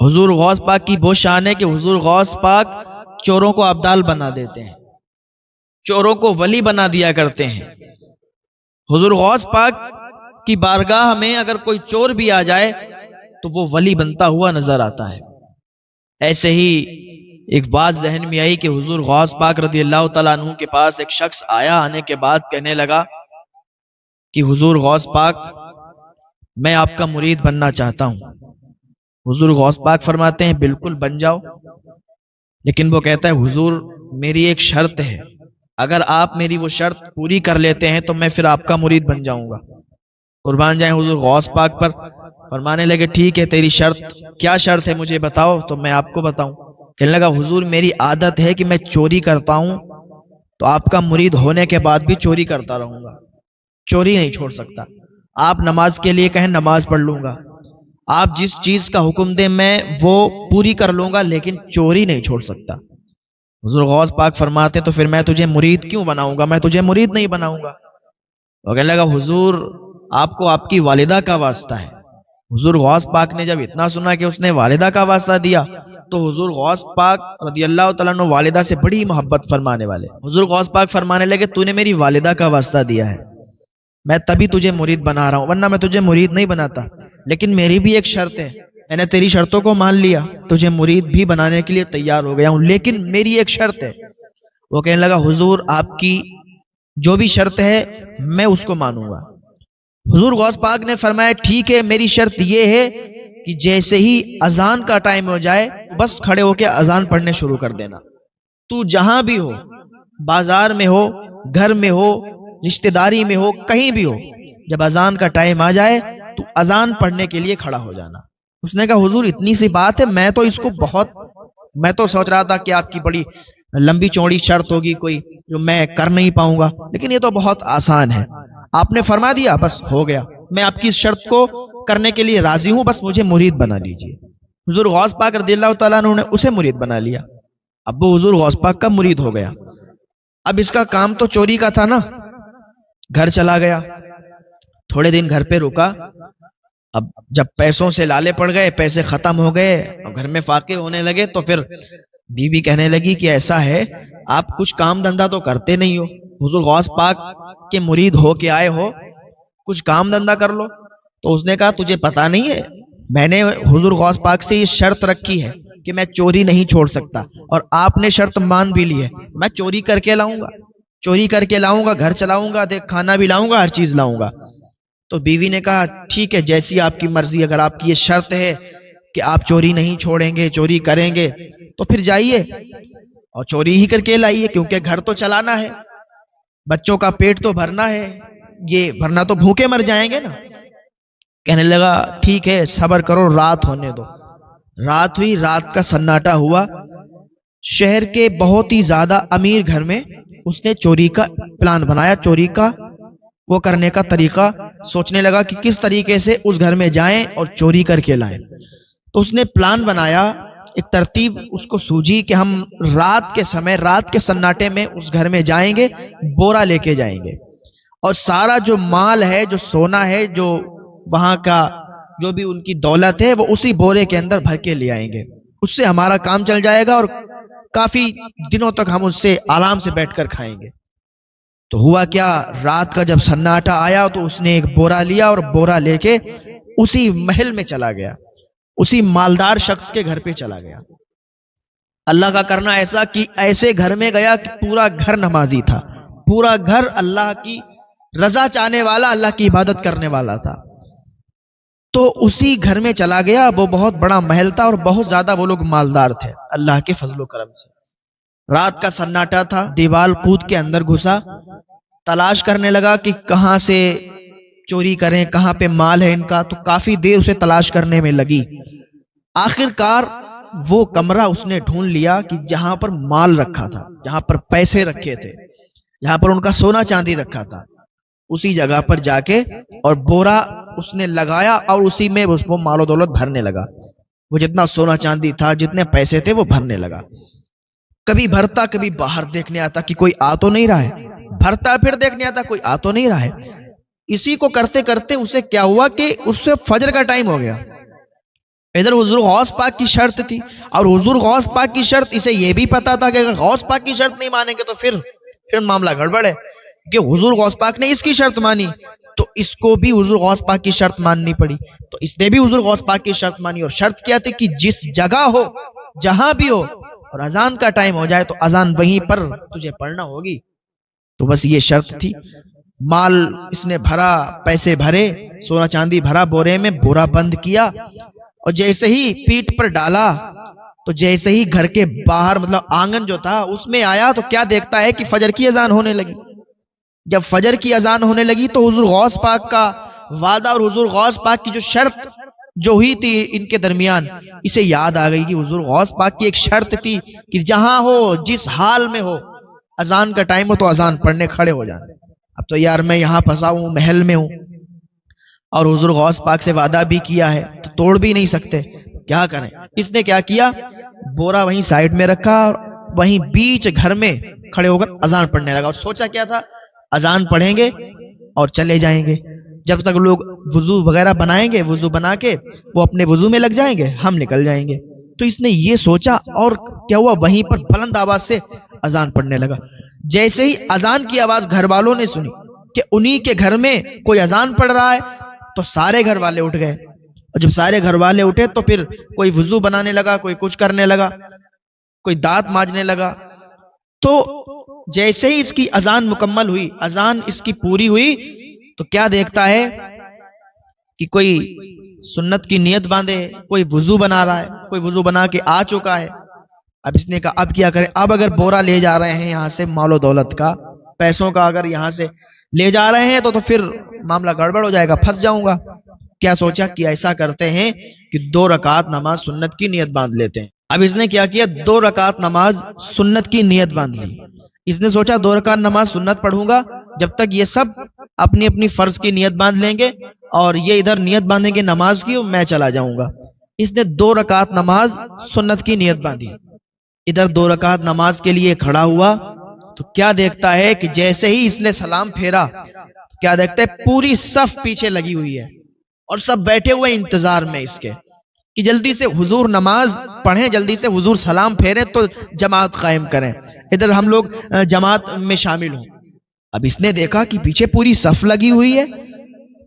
حضور غوث پاک کی وہ شان ہے کہ حضور غوث پاک چوروں کو ابدال بنا دیتے ہیں، چوروں کو ولی بنا دیا کرتے ہیں۔ حضور غوث پاک کی بارگاہ میں اگر کوئی چور بھی آ جائے تو وہ ولی بنتا ہوا نظر آتا ہے۔ ایسے ہی ایک بات ذہن میں آئی کہ حضور غوث پاک رضی اللہ تعالیٰ عنہ کے پاس ایک شخص آیا، آنے کے بعد کہنے لگا کہ حضور غوث پاک میں آپ کا مرید بننا چاہتا ہوں۔ حضور غوث پاک فرماتے ہیں بالکل بن جاؤ، لیکن وہ کہتا ہے حضور میری ایک شرط ہے، اگر آپ میری وہ شرط پوری کر لیتے ہیں تو میں پھر آپ کا مرید بن جاؤں گا۔ قربان جائیں حضور غوث پاک پر، فرمانے لگے ٹھیک ہے تیری شرط کیا شرط ہے مجھے بتاؤ تو میں آپ کو بتاؤں۔ کہنے لگا حضور میری عادت ہے کہ میں چوری کرتا ہوں، تو آپ کا مرید ہونے کے بعد بھی چوری کرتا رہوں گا، چوری نہیں چھوڑ سکتا۔ آپ نماز کے لیے کہیں نماز پڑھ لوں گا، آپ جس چیز کا حکم دیں میں وہ پوری کر لوں گا، لیکن چوری نہیں چھوڑ سکتا۔ حضور غوث پاک فرماتے تو پھر میں تجھے مرید کیوں بناؤں گا، میں تجھے مرید نہیں بناؤں گا۔ وہ کہنے لگا حضور آپ کو آپ کی والدہ کا واسطہ ہے۔ حضور غوث پاک نے جب اتنا سنا کہ اس نے والدہ کا واسطہ دیا تو حضور غوث پاک رضی اللہ تعالیٰ عنہ والدہ سے بڑی محبت فرمانے والے، حضور غوث پاک فرمانے لگے تو نے میری والدہ کا واسطہ دیا ہے، میں تبھی تجھے مرید بنا رہا ہوں، ورنہ میں تجھے مرید نہیں بناتا، لیکن میری بھی ایک شرط ہے، میں نے تیری شرطوں کو مان لیا، تجھے مرید بھی بنانے کے لیے تیار ہو گیا ہوں، لیکن میری ایک شرط ہے۔ وہ کہنے لگا حضور آپ کی جو بھی شرط ہے میں اس کو مانوں گا۔ حضور غوث پاک نے فرمایا ٹھیک ہے میری شرط یہ ہے کہ جیسے ہی اذان کا ٹائم ہو جائے بس کھڑے ہو کے اذان پڑھنے شروع کر دینا، تو جہاں بھی ہو، بازار میں ہو، گھر میں ہو، رشتہ داری میں ہو، کہیں بھی ہو، جب اذان کا ٹائم آ جائے تو اذان پڑھنے کے لیے کھڑا ہو جانا۔ اس نے کہا حضور اتنی سی بات ہے، میں تو سوچ رہا تھا کہ آپ کی بڑی لمبی چوڑی شرط ہوگی کوئی جو میں کر نہیں پاؤں گا، لیکن یہ تو بہت آسان ہے، آپ نے فرما دیا بس ہو گیا، میں آپ کی اس شرط کو کرنے کے لیے راضی ہوں، بس مجھے مرید بنا لیجئے۔ حضور غوث پاک رضی اللہ تعالیٰ عنہ نے اسے مرید بنا لیا، اب وہ حضور غوث پاک کا مرید ہو گیا۔ اب اس کا کام تو چوری کا تھا نا، گھر چلا گیا، تھوڑے دن گھر پہ رکا، اب جب پیسوں سے لالے پڑ گئے، پیسے ختم ہو گئے اور گھر میں فاقے ہونے لگے تو پھر بیوی کہنے لگی کہ ایسا ہے آپ کچھ کام دھندا تو کرتے نہیں ہو، حضور غوث پاک کے مرید ہو کے آئے ہو، کچھ کام دھندا کر لو۔ تو اس نے کہا تجھے پتا نہیں ہے میں نے حضور غوث پاک سے یہ شرط رکھی ہے کہ میں چوری نہیں چھوڑ سکتا، اور آپ نے شرط مان بھی لی ہے، میں چوری کر کے لاؤں گا، چوری کر کے لاؤں گا، گھر چلاؤں گا، دیکھ کھانا بھی لاؤں گا، ہر چیز لاؤں گا۔ تو بیوی نے کہا ٹھیک ہے جیسی آپ کی مرضی، اگر آپ کی یہ شرط ہے کہ آپ چوری نہیں چھوڑیں گے، چوری کریں گے تو پھر جائیے اور چوری ہی کر کے لائیے، کیونکہ گھر تو چلانا ہے، بچوں کا پیٹ تو بھرنا ہے، یہ بھرنا تو بھوکے مر جائیں گے نا۔ کہنے لگا ٹھیک ہے صبر کرو، رات ہونے دو۔ رات ہوئی، رات کا سناٹا ہوا، شہر کے بہت ہی زیادہ امیر گھر میں اس نے چوری کا پلان بنایا، چوری کا وہ کرنے کا طریقہ سوچنے لگا کہ کس طریقے سے اس گھر میں جائیں اور چوری کر کے لائیں۔ تو اس نے پلان بنایا، ایک ترتیب اس کو سوجی کہ ہم رات کے سمے، رات کے سناٹے میں اس گھر میں جائیں گے، بورا لے کے جائیں گے، اور سارا جو مال ہے، جو سونا ہے، جو وہاں کا جو بھی ان کی دولت ہے، وہ اسی بورے کے اندر بھر کے لے آئیں گے، اس سے ہمارا کام چل جائے گا اور کافی دنوں تک ہم اس سے آرام سے بیٹھ کر کھائیں گے۔ تو ہوا کیا، رات کا جب سناٹا آیا تو اس نے ایک بورا لیا اور بورا لے کے اسی محل میں چلا گیا، اسی مالدار شخص کے گھر پہ چلا گیا۔ اللہ کا کرنا ایسا کہ ایسے گھر میں گیا کہ پورا گھر نمازی تھا، پورا گھر اللہ کی رضا چاہنے والا، اللہ کی عبادت کرنے والا تھا۔ تو اسی گھر میں چلا گیا، وہ بہت بڑا محل تھا اور بہت زیادہ وہ لوگ مالدار تھے اللہ کے فضل و کرم سے۔ رات کا سناٹا تھا، دیوال کود کے اندر گھسا، تلاش کرنے لگا کہ کہاں سے چوری کریں، کہاں پہ مال ہے ان کا، تو کافی دیر اسے تلاش کرنے میں لگی۔ آخر کار وہ کمرہ اس نے ڈھونڈ لیا کہ جہاں پر مال رکھا تھا، جہاں پر پیسے رکھے تھے، جہاں پر ان کا سونا چاندی رکھا تھا، اسی جگہ پر جا کے اور بورا اس نے لگایا اور اسی میں وہ مال و دولت بھرنے لگا۔ وہ جتنا سونا چاندی تھا، جتنے پیسے تھے، وہ بھرنے لگا۔ کبھی بھرتا، کبھی باہر دیکھنے آتا کہ کوئی آ تو نہیں رہا ہے، بھرتا پھر دیکھنے آتا کوئی آ تو نہیں رہا ہے۔ اسی کو کرتے کرتے اسے کیا ہوا کہ اس سے فجر کا ٹائم ہو گیا۔ ادھر حضور غوث پاک کی شرط تھی، اور حضور غوث پاک کی شرط، اسے یہ بھی پتا تھا کہ اگر غوث پاک کی شرط نہیں مانیں گے تو پھر معاملہ گڑبڑ ہے، کہ حضور غوث پاک نے اس کی شرط مانی تو اس کو بھی حضور غوث پاک کی شرط ماننی پڑی، تو اس نے بھی حضور غوث پاک کی شرط مانی، اور شرط کیا تھی کہ جس جگہ ہو، جہاں بھی ہو، اور اذان کا ٹائم ہو جائے تو اذان وہیں پر تجھے پڑھنا ہوگی۔ تو بس یہ شرط تھی۔ مال اس نے بھرا، پیسے بھرے، سونا چاندی بھرا بورے میں، بورا بند کیا، اور جیسے ہی پیٹ پر ڈالا تو جیسے ہی گھر کے باہر مطلب آنگن جو تھا اس میں آیا تو کیا دیکھتا ہے کہ فجر کی اذان ہونے لگی۔ جب فجر کی اذان ہونے لگی تو حضور غوث پاک کا وعدہ اور حضور غوث پاک کی جو شرط جو ہوئی تھی ان کے درمیان، اسے یاد آ گئی کہ حضور غوث پاک کی ایک شرط تھی کہ جہاں ہو، جس حال میں ہو، اذان کا ٹائم ہو تو اذان پڑھنے کھڑے ہو جانا۔ اب تو یار میں یہاں پھنسا ہوں، محل میں ہوں، اور حضور غوث پاک سے وعدہ بھی کیا ہے تو توڑ بھی نہیں سکتے، کیا کریں؟ اس نے کیا کیا، بورا وہیں سائیڈ میں رکھا اور وہیں بیچ گھر میں کھڑے ہو کر اذان پڑھنے لگا، اور سوچا کیا تھا، اذان پڑھیں گے اور چلے جائیں گے، جب تک لوگ وضو وغیرہ بنائیں گے، وضو بنا کے وہ اپنے وضو میں لگ جائیں گے، ہم نکل جائیں گے۔ تو اس نے یہ سوچا، اور کیا ہوا، وہیں پر بلند آواز سے اذان پڑھنے لگا۔ جیسے ہی اذان کی آواز گھر والوں نے سنی کہ انہی کے گھر میں کوئی اذان پڑھ رہا ہے تو سارے گھر والے اٹھ گئے، اور جب سارے گھر والے اٹھے تو پھر کوئی وضو بنانے لگا، کوئی کچھ کرنے لگا، کوئی دانت مانجنے لگا۔ تو جیسے ہی اس کی اذان مکمل ہوئی، اذان اس کی پوری ہوئی، تو کیا دیکھتا ہے کہ کوئی سنت کی نیت باندھے، کوئی وضو بنا رہا ہے، کوئی وضو بنا کے آ چکا ہے۔ اب اس نے کہا اب کیا کریں، اب اگر بورا لے جا رہے ہیں یہاں سے مال و دولت کا، پیسوں کا اگر یہاں سے لے جا رہے ہیں تو پھر معاملہ گڑبڑ ہو جائے گا، پھنس جاؤں گا۔ کیا سوچا کہ ایسا کرتے ہیں کہ 2 رکعت نماز سنت کی نیت باندھ لیتے ہیں۔ اب اس نے کیا کیا، 2 رکعت نماز سنت کی نیت باندھ لی۔ اس نے سوچا 2 رکعت نماز سنت پڑھوں گا جب تک یہ سب اپنی اپنی فرض کی نیت باندھ لیں گے، اور یہ ادھر نیت باندھیں گے نماز کی، میں چلا جاؤں گا۔ اس نے 2 رکعت نماز سنت کی نیت باندھی، ادھر 2 رکعت نماز کے لیے کھڑا ہوا تو کیا دیکھتا ہے کہ جیسے ہی اس نے سلام پھیرا، کیا دیکھتا ہے پوری صف پیچھے لگی ہوئی ہے، اور سب بیٹھے ہوئے انتظار میں اس کے کہ جلدی سے حضور نماز پڑھیں، جلدی سے حضور سلام پھیریں تو جماعت قائم کریں، ادھر ہم لوگ جماعت میں شامل ہوں۔ اب اس نے دیکھا کہ پیچھے پوری صف لگی ہوئی ہے،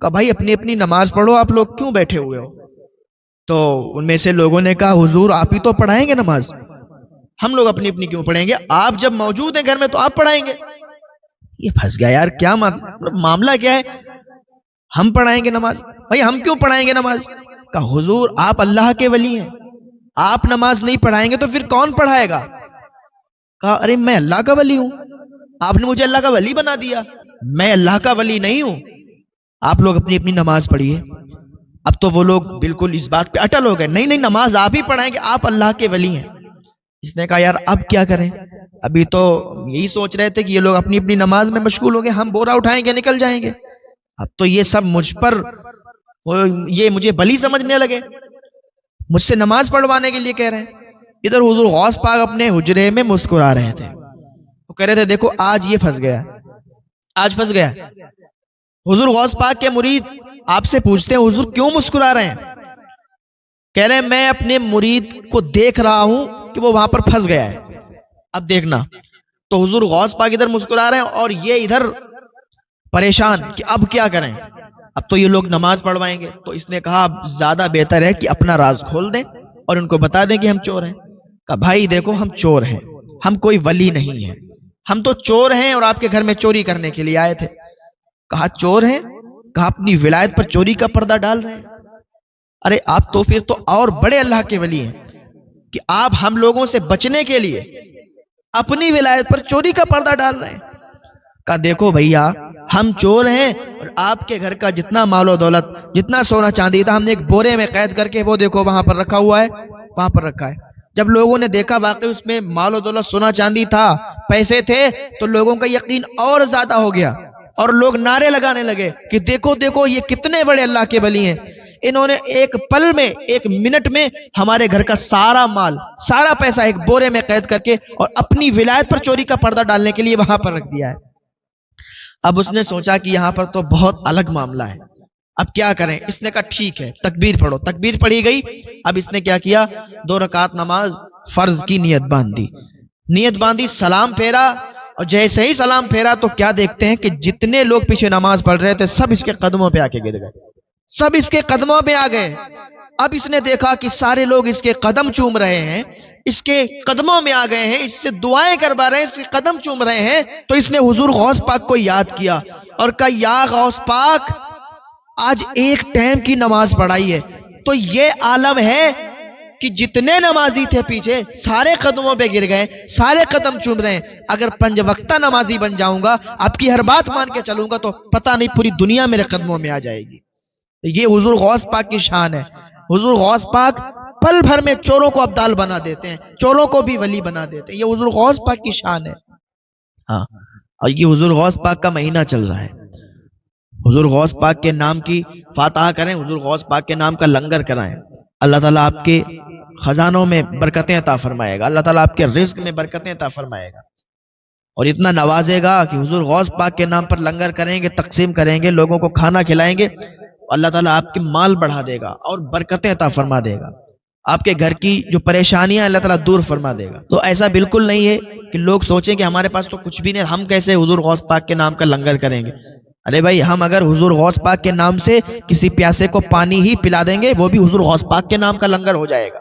کہا بھائی اپنی اپنی نماز پڑھو، آپ لوگ کیوں بیٹھے ہوئے ہو؟ تو ان میں سے لوگوں نے کہا حضور آپ ہی تو پڑھائیں گے نماز، ہم لوگ اپنی اپنی کیوں پڑھیں گے، آپ جب موجود ہیں گھر میں تو آپ پڑھائیں گے۔ یہ پھنس گیا، یار کیا معاملہ کیا ہے، ہم پڑھائیں گے نماز، بھائی ہم کیوں پڑھائیں گے نماز؟ کہا حضور آپ اللہ کے ولی ہیں، آپ نماز نہیں پڑھائیں گے تو پھر کون پڑھائے گا؟ کہا ارے میں اللہ کا ولی ہوں، آپ نے مجھے اللہ کا ولی بنا دیا، میں اللہ کا ولی نہیں ہوں، آپ لوگ اپنی اپنی نماز پڑھیے۔ اب تو وہ لوگ بالکل اس بات پہ اٹل ہو گئے، نہیں نہیں نماز آپ ہی پڑھائیں گے، آپ اللہ کے ولی ہیں۔ اس نے کہا یار اب کیا کریں، ابھی تو یہی سوچ رہے تھے کہ یہ لوگ اپنی اپنی نماز میں مشغول ہو گئے، ہم بورا اٹھائیں گے نکل جائیں گے، اب تو یہ سب مجھ پر یہ مجھے بلی سمجھنے لگے، مجھ سے نماز پڑھوانے کے لیے کہہ رہے ہیں۔ ادھر حضور غوث پاک اپنے حجرے میں مسکرا رہے تھے، وہ کہہ رہے تھے دیکھو آج یہ پھنس گیا، آج پھنس گیا۔ حضور غوث پاک کے مرید آپ سے پوچھتے ہیں حضور کیوں مسکرا رہے ہیں؟ کہہ رہے ہیں میں اپنے مرید کو دیکھ رہا ہوں کہ وہ وہاں پر پھنس گیا ہے، اب دیکھنا۔ تو حضور غوث پاک ادھر مسکرا رہے ہیں اور یہ ادھر پریشان کہ اب کیا کریں، اب تو یہ لوگ نماز پڑھوائیں گے۔ تو اس نے کہا اب زیادہ بہتر ہے کہ اپنا راز کھول دیں اور ان کو بتا دیں کہ ہم چور ہیں۔ کہا بھائی دیکھو ہم چور ہیں، ہم کوئی ولی نہیں ہیں، ہم تو چور ہیں اور آپ کے گھر میں چوری کرنے کے لیے آئے تھے۔ کہا چور ہیں؟ کہا اپنی ولایت پر چوری کا پردہ ڈال رہے ہیں؟ ارے آپ تو پھر تو اور بڑے اللہ کے ولی ہیں کہ آپ ہم لوگوں سے بچنے کے لیے اپنی ولایت پر چوری کا پردہ ڈال رہے ہیں۔ کہا دیکھو بھیا ہم چور ہیں اور آپ کے گھر کا جتنا مال و دولت، جتنا سونا چاندی تھا ہم نے ایک بورے میں قید کر کے وہ دیکھو وہاں پر رکھا ہوا ہے، وہاں پر رکھا ہے۔ جب لوگوں نے دیکھا واقعی اس میں مال و دولت سونا چاندی تھا، پیسے تھے، تو لوگوں کا یقین اور زیادہ ہو گیا اور لوگ نعرے لگانے لگے کہ دیکھو دیکھو یہ کتنے بڑے اللہ کے ولی ہیں، انہوں نے ایک پل میں، ایک منٹ میں ہمارے گھر کا سارا مال، سارا پیسہ ایک بورے میں قید کر کے اور اپنی ولایت پر چوری کا پردہ ڈالنے کے لیے وہاں پر رکھ دیا ہے۔ اب اس نے سوچا کہ یہاں پر تو بہت الگ معاملہ ہے، اب کیا کریں؟ اس نے کہا ٹھیک ہے تکبیر پڑھو، تکبیر پڑھی گئی۔ اب اس نے کیا کیا؟ 2 رکعت نماز فرض کی نیت باندھی، سلام پھیرا، اور جیسے ہی سلام پھیرا تو کیا دیکھتے ہیں کہ جتنے لوگ پیچھے نماز پڑھ رہے تھے سب اس کے قدموں پہ آ کے گر گئے، سب اس کے قدموں پہ آ گئے۔ اب اس نے دیکھا کہ سارے لوگ اس کے قدم چوم رہے ہیں، اس کے قدموں میں آ گئے ہیں، اس سے دعائیں کروا رہے ہیں، اس کے قدم چوم رہے ہیں، تو اس نے حضور غوث پاک کو یاد کیا اور کہا یا غوث پاک آج ایک ٹائم کی نماز پڑھائی ہے، تو یہ عالم ہے کہ جتنے نمازی تھے پیچھے سارے قدموں پہ گر گئے، سارے قدم چوم رہے ہیں۔ اگر 5 وقتہ نمازی بن جاؤں گا، آپ کی ہر بات مان کے چلوں گا، تو پتہ نہیں پوری دنیا میرے قدموں میں آ جائے گی۔ یہ حضور غوث پاک کی شان ہے۔ حضور غوث پاک پل بھر میں چوروں کو ابدال بنا دیتے ہیں، چوروں کو بھی ولی بنا دیتے ہیں۔ یہ حضور غوث پاک کی شان ہے۔ ہاں، اور یہ حضور غوث پاک کا مہینہ چل رہا ہے۔ حضور غوث پاک کے نام کی فاتحہ کریں، حضور غوث پاک کے نام کا لنگر کرائیں، اللہ تعالیٰ آپ کے خزانوں میں برکتیں عطا فرمائے گا، اللہ تعالیٰ آپ کے رزق میں برکتیں عطا فرمائے گا، اور اتنا نوازے گا کہ حضور غوث پاک کے نام پر لنگر کریں گے، تقسیم کریں گے، لوگوں کو کھانا کھلائیں گے، اللہ تعالیٰ آپ کے مال بڑھا دے گا اور برکتیں عطا فرما دے گا، آپ کے گھر کی جو پریشانیاں اللہ تعالیٰ دور فرما دے گا۔ تو ایسا بالکل نہیں ہے کہ لوگ سوچیں کہ ہمارے پاس تو کچھ بھی نہیں، ہم کیسے حضور غوث پاک کے نام کا لنگر کریں گے؟ ارے بھائی، ہم اگر حضور غوث پاک کے نام سے کسی پیاسے کو پانی ہی پلا دیں گے، وہ بھی حضور غوث پاک کے نام کا لنگر ہو جائے گا۔